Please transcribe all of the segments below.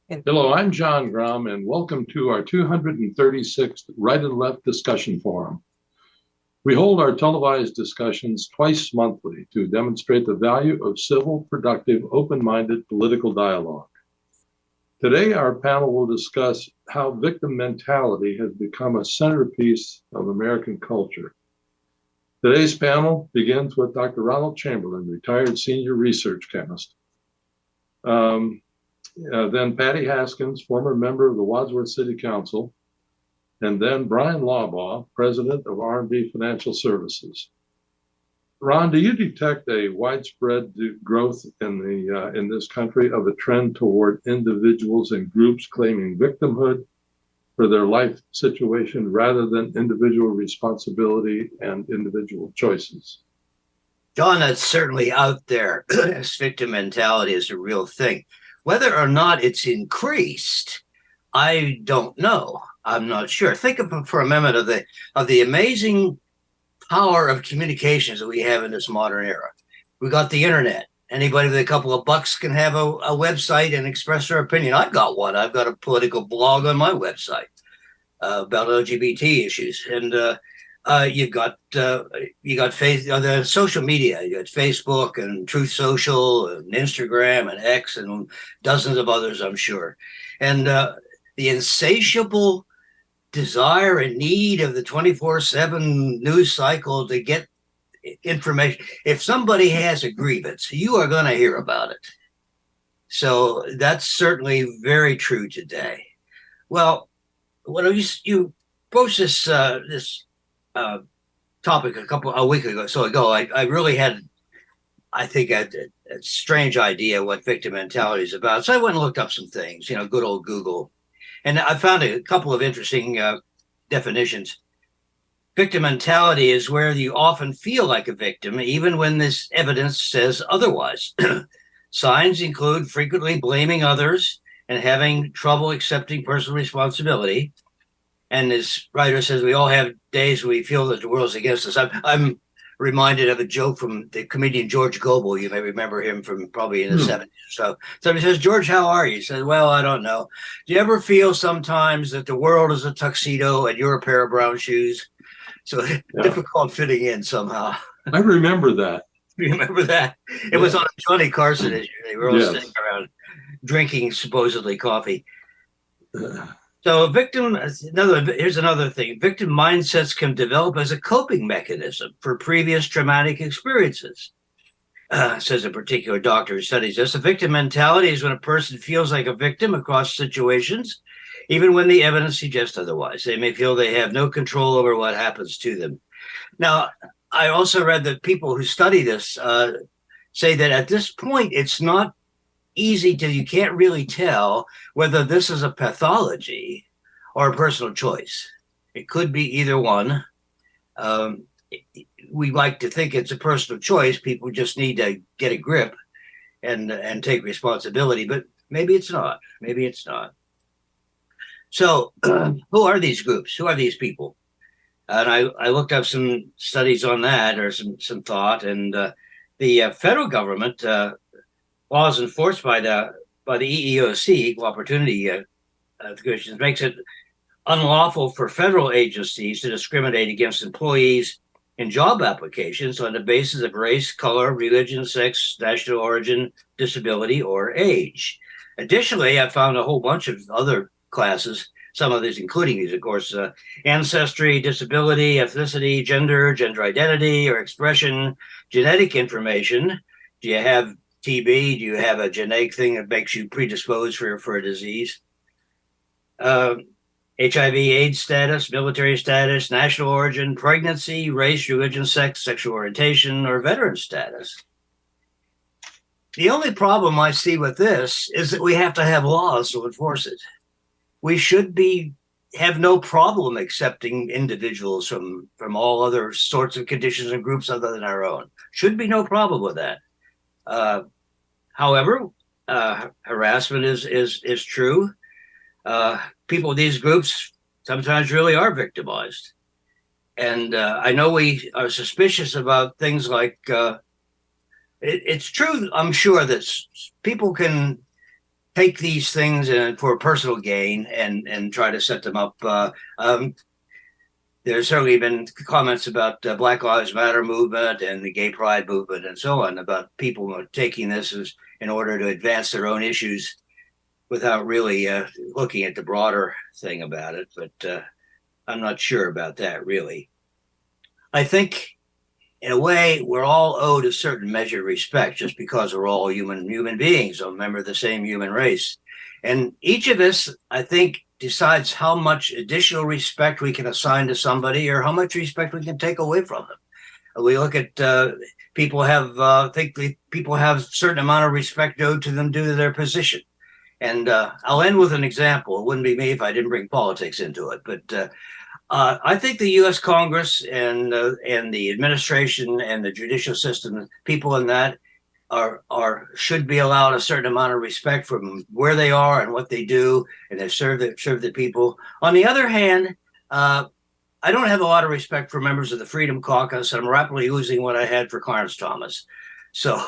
Hello, I'm John Grom, and welcome to our 236th Right and Left Discussion Forum. We hold our televised discussions twice monthly to demonstrate the value of civil, productive, open-minded political dialogue. Today, our panel will discuss how victim mentality has become a centerpiece of American culture. Today's panel begins with Dr. Ronald Chamberlin, retired senior research chemist. Then Patty Haskins, former member of the Wadsworth City Council, and then Bryan Laubaugh, president of R&B Financial Services. Ron, do you detect a widespread growth in this country of a trend toward individuals and groups claiming victimhood for their life situation rather than individual responsibility and individual choices? John, that's certainly out there. This victim mentality is a real thing. Whether or not it's increased, I don't know. I'm not sure. Think of for a moment of the amazing power of communications that we have in this modern era. We got the internet. Anybody with a couple of bucks can have a website and express their opinion. I've got one. I've got a political blog on my website about LGBT issues, and you've got the social media. You got Facebook and Truth Social and Instagram and X and dozens of others, I'm sure. And the insatiable desire and need of the 24/7 news cycle to get information. If somebody has a grievance, you are going to hear about it. So that's certainly very true today. Well, when you broached this topic a week ago, I really had, I think, a strange idea what victim mentality is about. So I went and looked up some things, good old Google. And I found a couple of interesting definitions. Victim mentality is where you often feel like a victim, even when this evidence says otherwise. Signs include frequently blaming others and having trouble accepting personal responsibility. And this writer says we all have days we feel that the world's against us. I'm reminded of a joke from the comedian George Gobel. You may remember him from probably in the 70s or so. Somebody says, "George, how are you?" He says, "Well, I don't know. Do you ever feel sometimes that the world is a tuxedo and you're a pair of brown shoes?" So difficult fitting in somehow. I remember that. You remember that? It was on Johnny Carson issue. They were all sitting around drinking supposedly coffee. So here's another thing. Victim mindsets can develop as a coping mechanism for previous traumatic experiences, says a particular doctor who studies this. A victim mentality is when a person feels like a victim across situations, even when the evidence suggests otherwise. They may feel they have no control over what happens to them. Now, I also read that people who study this say that at this point, it's not easy you can't really tell whether this is a pathology or a personal choice. It could be either one. We like to think it's a personal choice. People just need to get a grip and take responsibility, but maybe it's not. Maybe it's not. So who are these groups? Who are these people? And I looked up some studies on that, or some thought, and the federal government laws enforced by the EEOC, Equal Opportunity Commission, makes it unlawful for federal agencies to discriminate against employees in job applications on the basis of race, color, religion, sex, national origin, disability, or age. Additionally, I found a whole bunch of other classes, some of these, including these, of course, ancestry, disability, ethnicity, gender identity or expression, genetic information. Do you have TB? Do you have a genetic thing that makes you predisposed for a disease? HIV/AIDS status, military status, national origin, pregnancy, race, religion, sex, sexual orientation, or veteran status. The only problem I see with this is that we have to have laws to enforce it. We should have no problem accepting individuals from all other sorts of conditions and groups other than our own. Should be no problem with that. However, harassment is true. People in these groups sometimes really are victimized. And I know we are suspicious about things like, it's true, I'm sure, that people can take these things for personal gain and try to set them up. There's certainly been comments about Black Lives Matter movement and the gay pride movement and so on, about people taking this as in order to advance their own issues without really looking at the broader thing about it. But I'm not sure about that, really. I think, in a way, we're all owed a certain measure of respect just because we're all human beings, a member of the same human race. And each of us, I think, decides how much additional respect we can assign to somebody or how much respect we can take away from them. We look at people have people have a certain amount of respect owed to them due to their position. And I'll end with an example. It wouldn't be me if I didn't bring politics into it, but I think the U.S. Congress and the administration and the judicial system, people in that, should be allowed a certain amount of respect from where they are and what they do, and they serve the people. On the other hand, I don't have a lot of respect for members of the Freedom Caucus. I'm rapidly losing what I had for Clarence Thomas. So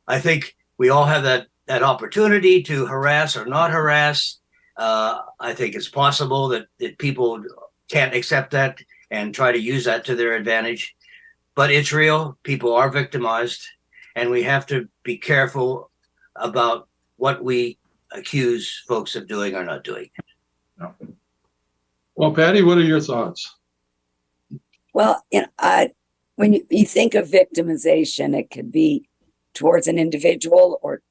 I think we all have that opportunity to harass or not harass. I think it's possible that people can't accept that and try to use that to their advantage. But it's real. People are victimized. And we have to be careful about what we accuse folks of doing or not doing. Well, Patty, what are your thoughts? Well, when you think of victimization, it could be towards an individual or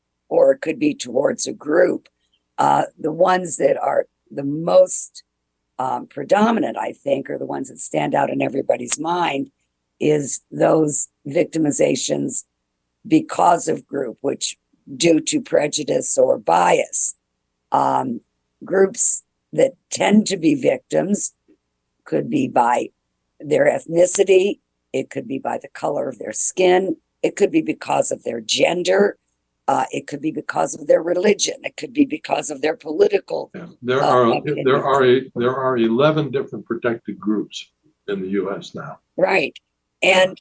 it could be towards a group. The ones that are the most predominant, I think, are the ones that stand out in everybody's mind, is those victimizations because of group, which due to prejudice or bias. Groups that tend to be victims could be by their ethnicity, it could be by the color of their skin, it could be because of their gender, it could be because of their religion, it could be because of their political. Yeah. There are 11 different protected groups in the U.S. now. Right, and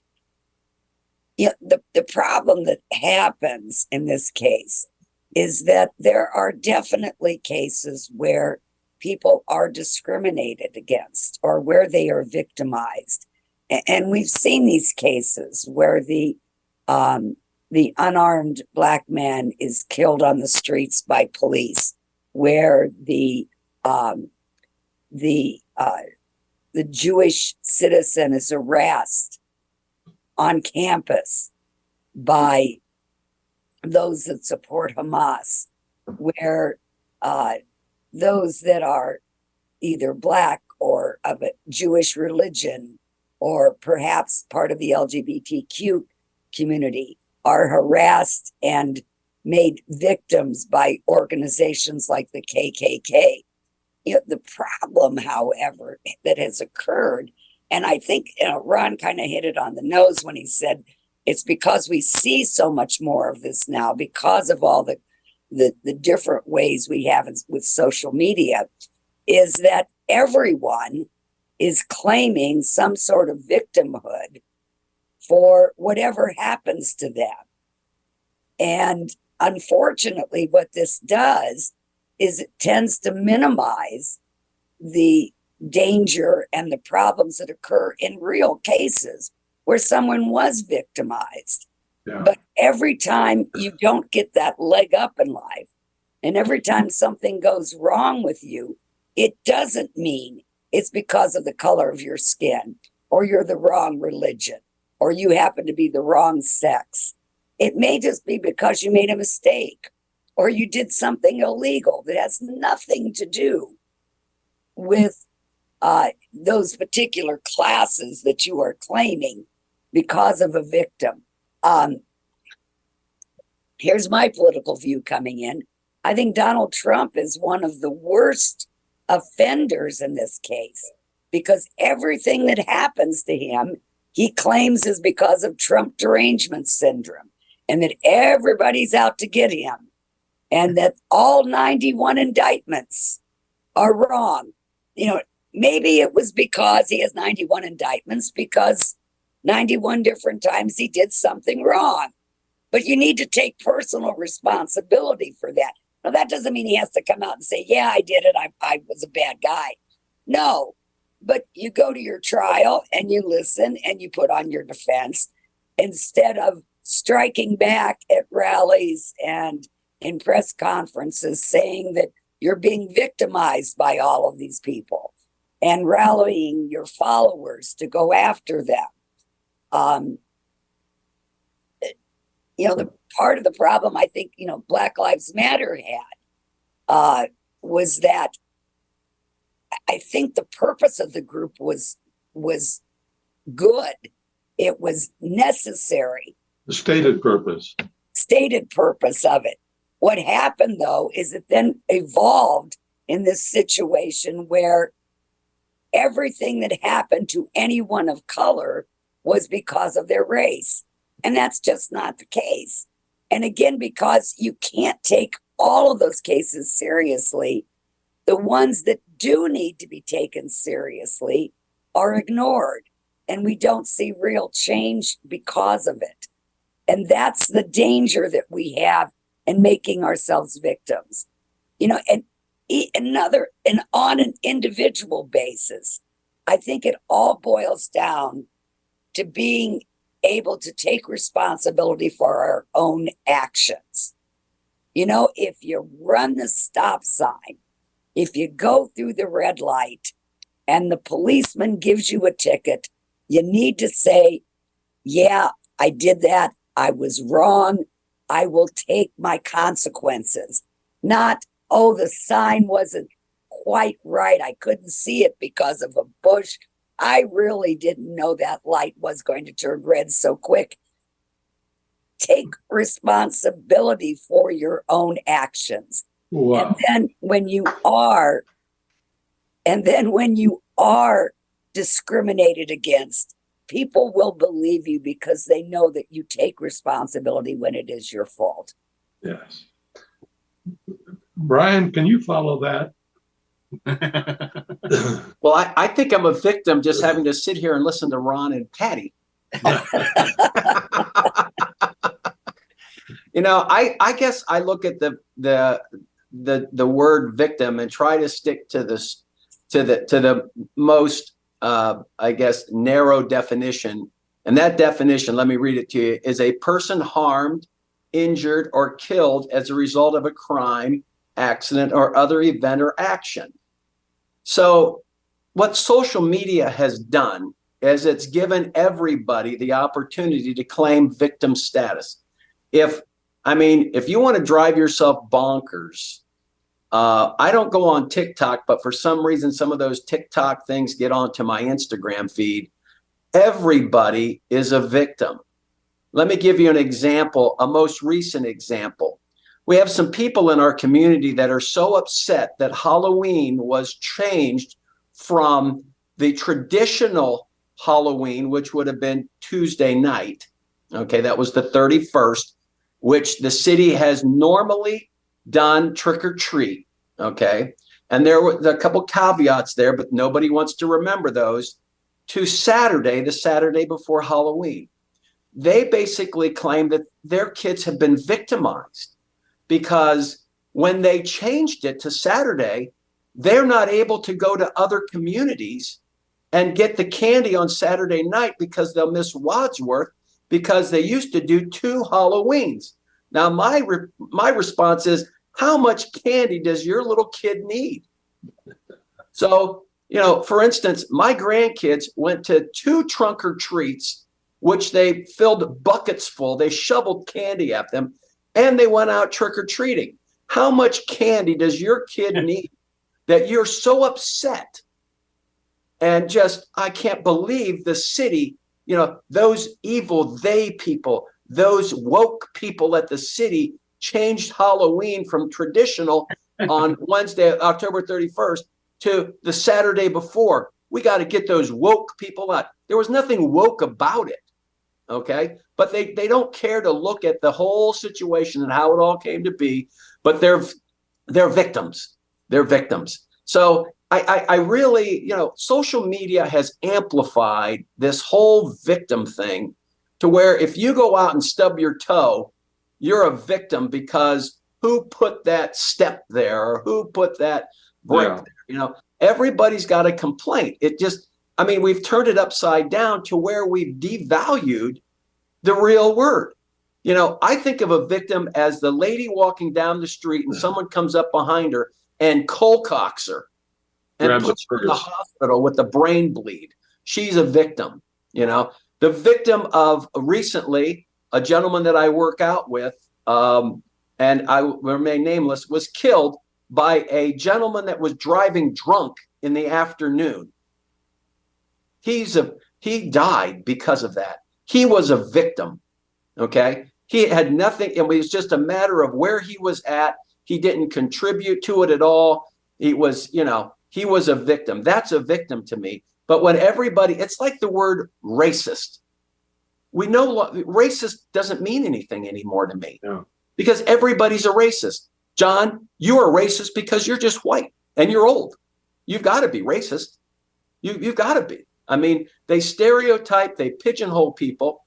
the problem that happens in this case is that there are definitely cases where people are discriminated against or where they are victimized. And we've seen these cases where the unarmed Black man is killed on the streets by police, where the Jewish citizen is harassed on campus by those that support Hamas, where those that are either Black or of a Jewish religion or perhaps part of the LGBTQ community are harassed and made victims by organizations like the KKK. The problem, however, that has occurred, and I think Ron kind of hit it on the nose when he said it's because we see so much more of this now because of all the different ways we have with social media, is that everyone is claiming some sort of victimhood for whatever happens to them. And unfortunately, what this does is it tends to minimize the danger and the problems that occur in real cases where someone was victimized. Yeah. But every time you don't get that leg up in life, and every time something goes wrong with you, it doesn't mean it's because of the color of your skin, or you're the wrong religion, or you happen to be the wrong sex. It may just be because you made a mistake, or you did something illegal that has nothing to do with those particular classes that you are claiming because of a victim. Here's my political view coming in. I think Donald Trump is one of the worst offenders in this case, because everything that happens to him, he claims is because of Trump derangement syndrome, and that everybody's out to get him, and that all 91 indictments are wrong. Maybe it was because he has 91 indictments because 91 different times he did something wrong. But you need to take personal responsibility for that. Now, that doesn't mean he has to come out and say, yeah, I did it. I was a bad guy. No, but you go to your trial and you listen and you put on your defense instead of striking back at rallies and in press conferences saying that you're being victimized by all of these people and rallying your followers to go after them. The part of the problem I think, Black Lives Matter had was that I think the purpose of the group was good. It was necessary. The stated purpose. Stated purpose of it. What happened, though, is it then evolved in this situation where everything that happened to anyone of color was because of their race. And that's just not the case. And again, because you can't take all of those cases seriously, the ones that do need to be taken seriously are ignored. And we don't see real change because of it. And that's the danger that we have in making ourselves victims. And on an individual basis, I think it all boils down to being able to take responsibility for our own actions. If you run the stop sign, if you go through the red light and the policeman gives you a ticket, you need to say, yeah, I did that. I was wrong. I will take my consequences. Not, oh, the sign wasn't quite right. I couldn't see it because of a bush. I really didn't know that light was going to turn red so quick. Take responsibility for your own actions. Wow. And then when you are discriminated against, people will believe you because they know that you take responsibility when it is your fault. Yes. Bryan, can you follow that? Well, I think I'm a victim just having to sit here and listen to Ron and Patty. I guess I look at the word victim and try to stick to the most I guess narrow definition. And that definition, let me read it to you, is a person harmed, injured, or killed as a result of a crime, accident, or other event or action. So what social media has done is it's given everybody the opportunity to claim victim status. If you want to drive yourself bonkers, I don't go on TikTok, but for some reason, some of those TikTok things get onto my Instagram feed. Everybody is a victim. Let me give you an example, a most recent example. We have some people in our community that are so upset that Halloween was changed from the traditional Halloween, which would have been Tuesday night. Okay, that was the 31st, which the city has normally done trick or treat. Okay, and there were a couple caveats there, but nobody wants to remember those, to Saturday, the Saturday before Halloween. They basically claim that their kids have been victimized because when they changed it to Saturday, they're not able to go to other communities and get the candy on Saturday night because they'll miss Wadsworth because they used to do 2 Halloweens. Now, my response is, how much candy does your little kid need? So, for instance, my grandkids went to 2 trunk or treats, which they filled buckets full. They shoveled candy at them, and they went out trick or treating. How much candy does your kid need that you're so upset? And I can't believe the city, those evil they people, those woke people at the city changed Halloween from traditional on Wednesday, October 31st, to the Saturday before. We got to get those woke people out. There was nothing woke about it. Okay. But they don't care to look at the whole situation and how it all came to be. But they're victims. They're victims. So I really, social media has amplified this whole victim thing to where if you go out and stub your toe, you're a victim because who put that step there or who put that brick Yeah. there. You know, everybody's got a complaint. It just, I mean, we've turned it upside down to where we've devalued the real word. You know, I think of a victim as the lady walking down the street and someone comes up behind her and colcocks her and Grabs puts a her in the purse. hospital with a brain bleed. She's a victim. You know, the victim of recently a gentleman that I work out with, and I remain nameless, was killed by a gentleman that was driving drunk in the afternoon. He died because of that. He was a victim. Okay. He had nothing. It was just a matter of where he was at. He didn't contribute to it at all. He was, you know, he was a victim. That's a victim to me. But when everybody, it's like the word racist. We know racist doesn't mean anything anymore to me. Yeah. Because everybody's a racist. John, you are racist because you're just white and you're old. You've got to be racist. You've got to be. I mean, they stereotype, they pigeonhole people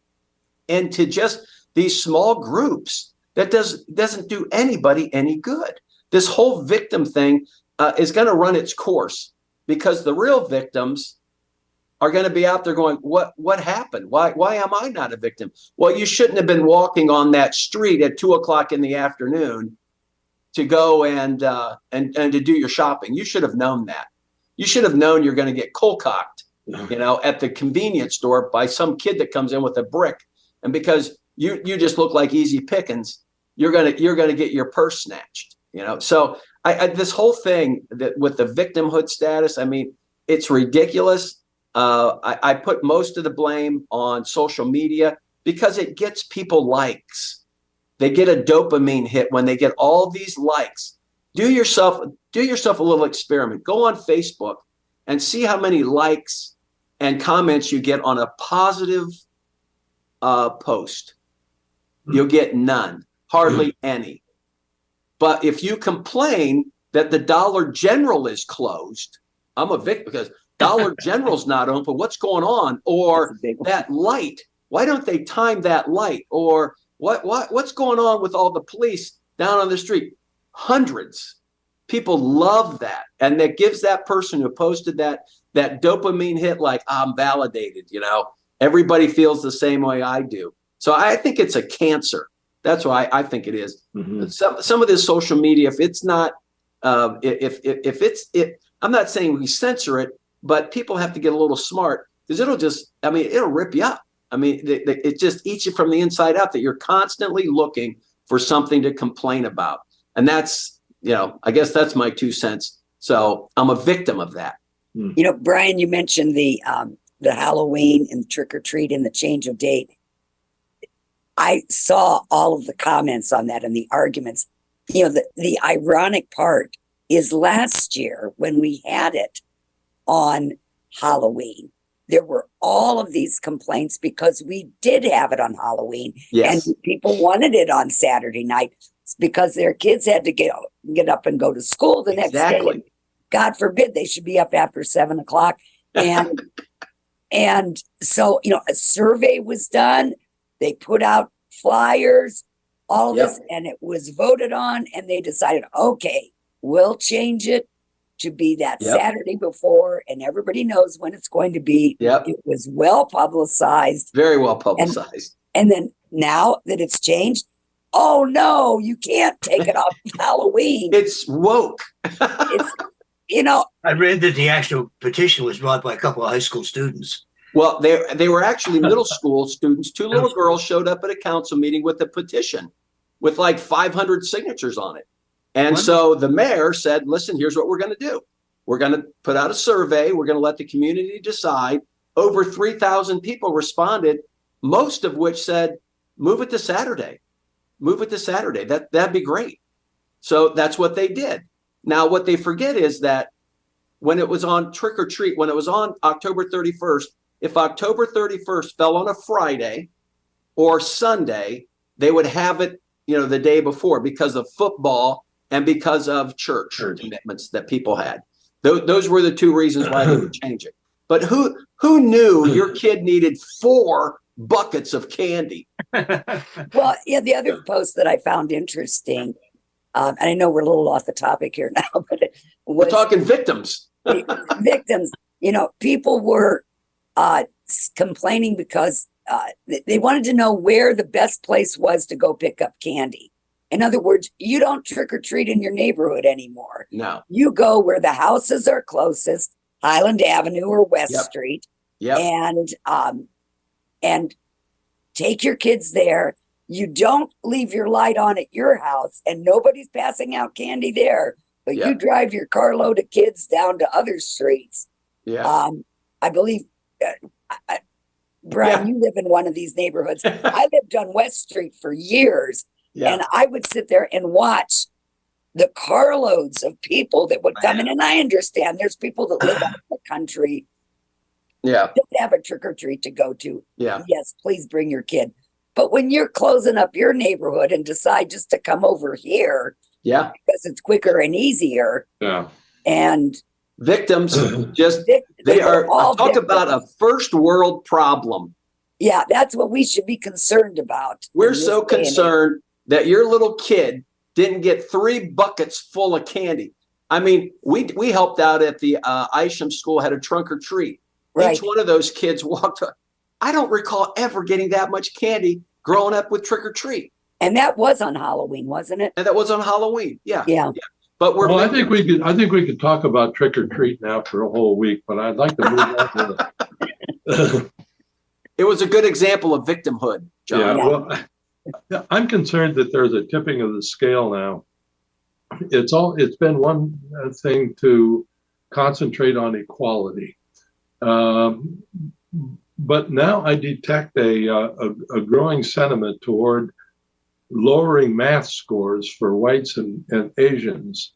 into just these small groups that doesn't do anybody any good. This whole victim thing is going to run its course because the real victims are going to be out there going, what happened? Why am I not a victim? Well, you shouldn't have been walking on that street at 2:00 in the afternoon to go and to do your shopping. You should have known that. You should have known you're going to get cold-cocked, you know, at the convenience store by some kid that comes in with a brick. And because you just look like easy pickings, you're gonna get your purse snatched, you know. So I this whole thing that with the victimhood status, I mean, it's ridiculous. I put most of the blame on social media because it gets people likes. They get a dopamine hit when they get all these likes. Do yourself a little experiment. Go on Facebook and see how many likes and comments you get on a positive post. You'll get none, hardly any. But if you complain that the Dollar General is closed, I'm a victim because Dollar General's not open. What's going on? Or that light. Why don't they time that light? Or what's going on with all the police down on the street? Hundreds. People love that. And that gives that person who posted that dopamine hit like, I'm validated, you know. Everybody feels the same way I do. So I think it's a cancer. That's why I think it is. Mm-hmm. Some of this social media, if it's not, I'm not saying we censor it, but people have to get a little smart because it'll rip you up. I mean, it just eats you from the inside out that you're constantly looking for something to complain about. And that's, you know, I guess that's my 2 cents. So I'm a victim of that. You know, Bryan, you mentioned the Halloween and trick or treat and the change of date. I saw all of the comments on that and the arguments. You know, the ironic part is last year when we had it on Halloween, there were all of these complaints because we did have it on Halloween. Yes. And people wanted it on Saturday night because their kids had to get up and go to school the next day. God forbid they should be up after 7:00. And so, you know, a survey was done. They put out flyers, all of this, and it was voted on. And they decided, okay, we'll change it to be that Saturday before. And everybody knows when it's going to be. Yep. It was well publicized. Very well publicized. And then now that it's changed, oh no, you can't take it off Halloween. It's woke. It's, you know. I read that the actual petition was brought by a couple of high school students. Well, they were actually middle school students. 2 little girls showed up at a council meeting with a petition with like 500 signatures on it. And so the mayor said, listen, here's what we're going to do. We're going to put out a survey. We're going to let the community decide. Over 3,000 people responded, most of which said, move it to Saturday. Move it to Saturday. That'd be great. So that's what they did. Now, what they forget is that when it was on trick or treat, when it was on October 31st, if October 31st fell on a Friday or Sunday, they would have it, you know, the day before because of football and because of church commitments that people had. Those were the 2 reasons why they would change it. But who knew your kid needed 4 buckets of candy? Well, yeah, the other post that I found interesting and I know we're a little off the topic here now, but it We're was talking victims. victims. People were complaining because they wanted to know where the best place was to go pick up candy. In other words, you don't trick or treat in your neighborhood anymore. No. You go where the houses are closest, Highland Avenue or West Yep. Street, Yep. and take your kids there. You don't leave your light on at your house, and nobody's passing out candy there. But Yeah. you drive your carload of kids down to other streets. Yeah. I believe, Brian, you live in one of these neighborhoods. I lived on West Street for years, Yeah. and I would sit there and watch the carloads of people that would come in. And I understand there's people that live out in the country Yeah. that have a trick or treat to go to. Yeah. Yes, please bring your kid. But when you're closing up your neighborhood and decide just to come over here Yeah. because it's quicker and easier, Yeah. and Victims just, they they were are, all talk victims. about a first world problem. Yeah, that's what we should be concerned about. We're in this so day and age. concerned that your little kid didn't get 3 buckets full of candy. I mean, we helped out at the Isham School, had a trunk or treat. Right. Each one of those kids walked up. I don't recall ever getting that much candy growing up with trick or treat. And that was on Halloween, wasn't it? And that was on Halloween. Yeah. Yeah. But we're Well, I think we could talk about trick or treat now for a whole week, but I'd like to move on to it was a good example of victimhood, John. Yeah, well, I'm concerned that there's a tipping of the scale now. It's been one thing to concentrate on equality, but now I detect a growing sentiment toward lowering math scores for whites and Asians,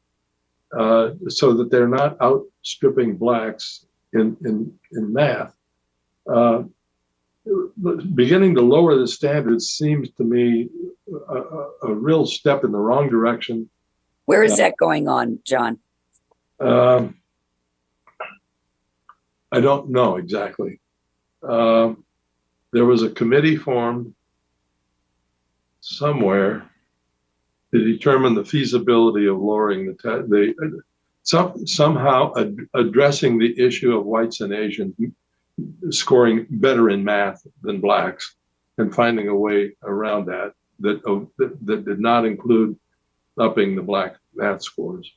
so that they're not outstripping blacks in math. Beginning to lower the standards seems to me a real step in the wrong direction. Where is that going on, John? I don't know exactly. There was a committee formed somewhere to determine the feasibility of lowering somehow addressing the issue of whites and Asians scoring better in math than blacks, and finding a way around that did not include upping the black math scores.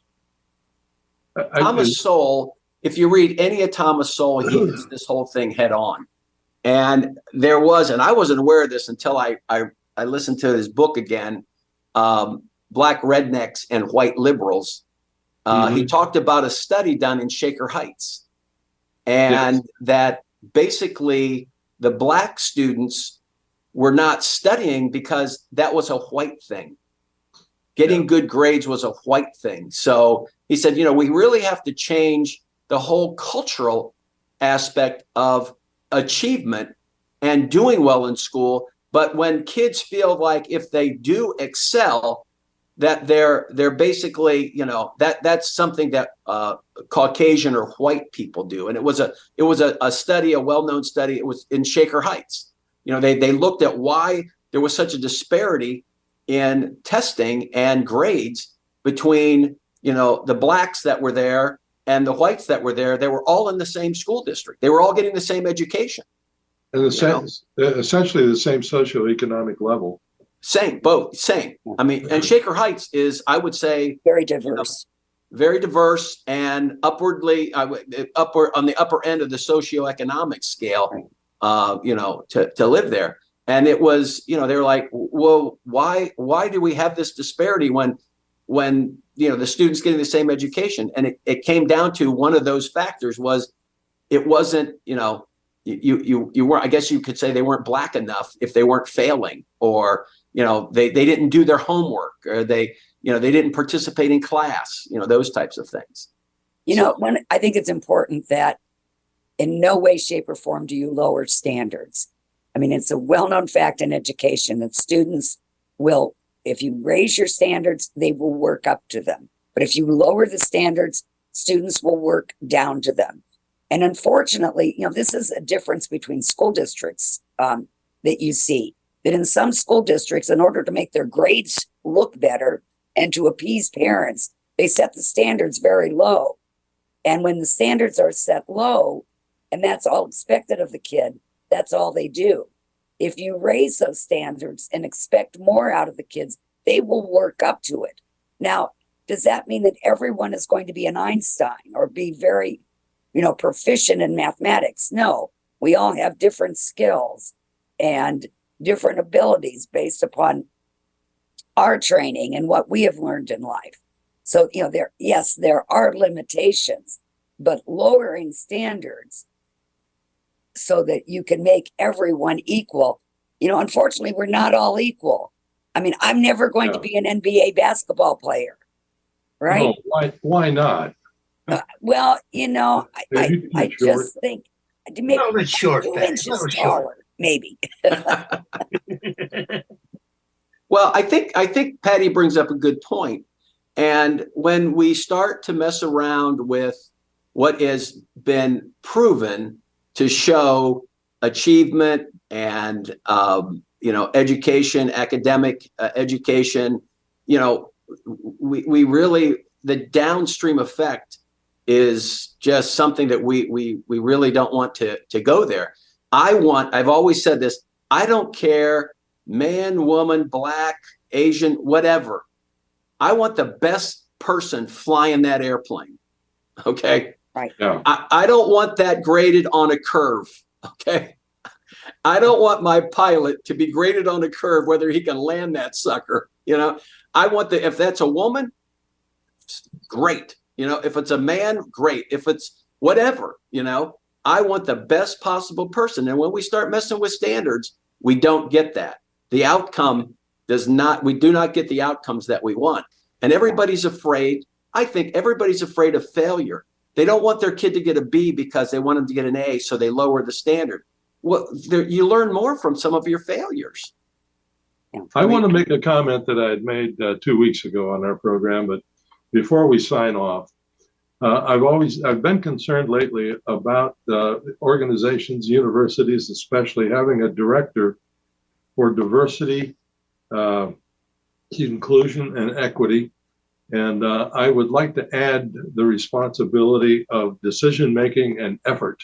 Thomas Sowell, if you read any of Thomas Sowell, he hits this whole thing head on. And there was, and I wasn't aware of this until I listened to his book again, Black Rednecks and White Liberals. He talked about a study done in Shaker Heights, and that basically the black students were not studying because that was a white thing. Getting good grades was a white thing. So he said, we really have to change the whole cultural aspect of achievement and doing well in school. But when kids feel like if they do excel, that they're basically, that's something that Caucasian or white people do. And it was a study, a well-known study. It was in Shaker Heights. They looked at why there was such a disparity in testing and grades between, the blacks that were there and the whites that were there. They were all in the same school district. They were all getting the same education. And essentially the same socioeconomic level. Same. I mean, and Shaker Heights is, I would say, Very diverse. Very diverse and upwardly, upward on the upper end of the socioeconomic scale, to live there. And it was, they were like, well, why do we have this disparity when the students getting the same education? And it came down to one of those factors was it wasn't, you weren't, I guess you could say they weren't black enough if they weren't failing, or they didn't do their homework, or they didn't participate in class, those types of things. I think it's important that in no way, shape, or form do you lower standards. I mean, it's a well-known fact in education that students will, if you raise your standards, they will work up to them. But if you lower the standards, students will work down to them. And unfortunately, this is a difference between school districts that you see. That in some school districts, in order to make their grades look better And to appease parents, they set the standards very low. And when the standards are set low, and that's all expected of the kid, that's all they do. If you raise those standards and expect more out of the kids, they will work up to it. Now, does that mean that everyone is going to be an Einstein or be very, proficient in mathematics? No, we all have different skills and different abilities based upon our training and what we have learned in life. So, there are limitations, but lowering standards so that you can make everyone equal. Unfortunately, we're not all equal. I mean, I'm never going to be an NBA basketball player, right? No, why not? Well, I just think maybe No, it's short. 2 No, inches it's taller, short. maybe. Well, I think Patty brings up a good point. And when we start to mess around with what has been proven to show achievement and education, academic education, we really, the downstream effect is just something that we really don't want to go there. I've always said this, I don't care, man, woman, black, Asian, whatever. I want the best person flying that airplane. Okay. Right. Yeah. I don't want that graded on a curve. Okay. I don't want my pilot to be graded on a curve, whether he can land that sucker. I want if that's a woman, great. If it's a man, great. If it's whatever, I want the best possible person. And when we start messing with standards, we don't get that. The outcome we do not get the outcomes that we want. And everybody's afraid. I think everybody's afraid of failure. They don't want their kid to get a B because they want them to get an A, so they lower the standard. Well, you learn more from some of your failures. I want to make a comment that I had made 2 weeks ago on our program, but before we sign off, I've been concerned lately about organizations, universities, especially having a director for diversity, inclusion, and equity. And I would like to add the responsibility of decision-making and effort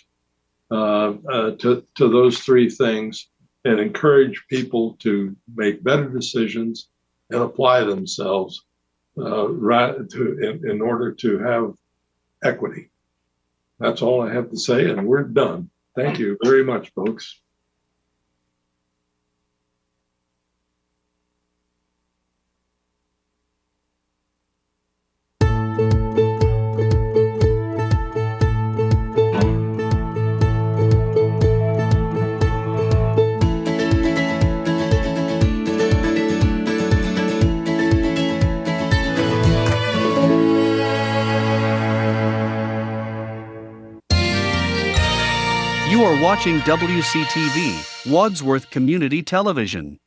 to those three things, and encourage people to make better decisions and apply themselves in order to have equity. That's all I have to say, and we're done. Thank you very much, folks. You are watching WCTV, Wadsworth Community Television.